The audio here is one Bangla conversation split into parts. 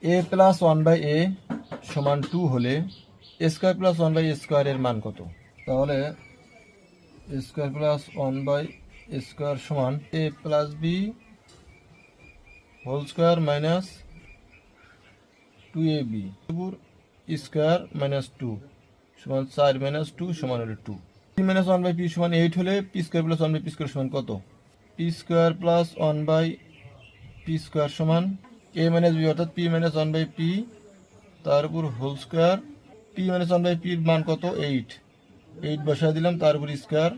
A plus one by a সমান 2 হলে a square plus one by a স্কোয়ারের মান কত? তাহলে a square plus one by A square সমান a plus b whole square minus 2ab square minus 2 সমান 4 মাইনাস 2 সমান হলো 2। P minus one by p সমান 8 হলে p square plus one by p square সমান কত? P square plus one by p square সমান এ মাইনাস বি অর্থাৎ P minus one by P তার উপর whole square. P minus one by পির মান কত? 8 বসায় দিলাম, তার উপর স্কোয়ার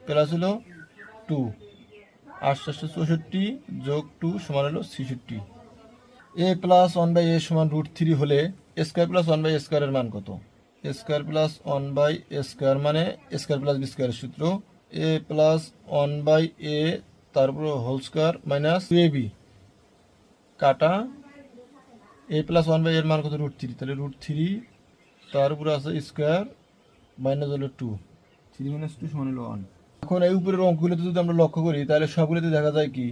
প্লাস হলো 2 864 যোগ 2 সমান হলো 66। A plus one by a সমান √3 হলে a square plus one by a স্কোয়ারের মান কত? A square plus one by A square মানে এ স্কোয়ার প্লাস বি স্কোয়ারের সূত্র a plus one by a তারপর হোল স্কোয়ার মাইনাস 2ab কাটা এ প্লাস ওয়ান বাই এর মান কত? √3, তাহলে √3 তার উপরে আছে স্কোয়ার মাইনাস হলো 2, 3 মাইনাস 2 সমান হলো 1। এখন এই উপরের অঙ্কগুলোতে যদি আমরা লক্ষ্য করি তাহলে সবগুলোতে দেখা যায় কি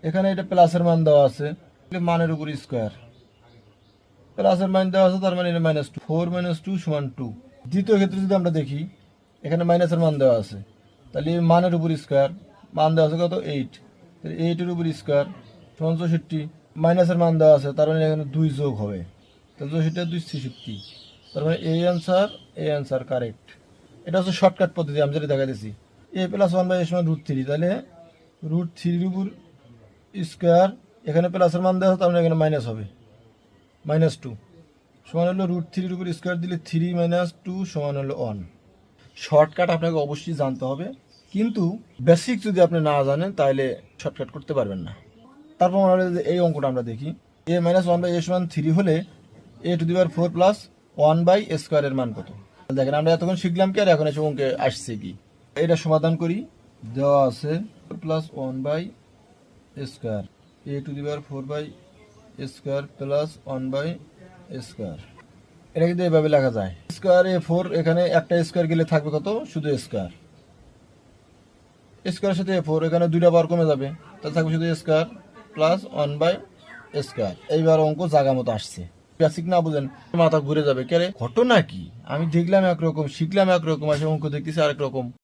এখানে এটা প্লাসের মান দেওয়া আছে, মানের উপর স্কোয়ার প্লাসের মান দেওয়া আছে, তার মানে এটা -2 4 - 2 = 2। দ্বিতীয় ক্ষেত্রে যদি আমরা দেখি এখানে মাইনাসের মান দেওয়া আছে, তাহলে মানের উপর স্কোয়ার মান দেওয়া আছে কত? 8, তাহলে 8 এর উপর স্কোয়ার সমান 64। মাইনাসের মান দেওয়া আছে, তার মানে এখানে 2 যোগ হবে, তাহলে 64 2 66, তার মানে এই অ্যান্সার কারেক্ট। এটা হচ্ছে শর্টকাট পদ্ধতি আমি যেটা দেখাইতেছি। এ প্লাস ওয়ান বাই এ সমান √3, তাহলে √3 উপর স্কোয়ার এখানে প্লাসের মান দেওয়া আছে, তার মানে এখানে মাইনাস হবে -2 সমান হলো √3 উপর স্কোয়ার দিলে 3 - 2 সমান হলো 1। শর্টকাট আপনাকে অবশ্যই জানতে হবে, কিন্তু বেসিক যদি আপনি না জানেন তাহলে শর্টকাট করতে পারবেন না। তারপর মনে হলো যে এই অঙ্কটা আমরা দেখি a minus one by a সমান 3 হলে a to the power 4 plus one by a স্কোয়ারের মান কত? দেখেন আমরা এতক্ষণ শিখলাম কি আর এখন এসে অঙ্কে আসছে কি। এটা সমাধান করি। দেওয়া আছে plus one by A square A to the power 4 by A square plus one by A square. এটা কিন্তু এভাবে লেখা যায় স্কোয়ার এ 4, এখানে একটা স্কোয়ার গেলে থাকবে কত? শুধু স্কোয়ার, স্কোয়ারের সাথে এ 4 এখানে দুইটা বার কমে যাবে, তাহলে থাকবে শুধু square plus one by square. এইবার অঙ্ক জায়গা মতো আসছে। বেসিক না বুঝেন মাথা ঘুরে যাবে, কে ঘটনা কি? আমি দেখলাম একরকম, শিখলাম একরকম, আসে অঙ্ক দেখতেছি আরেক রকম।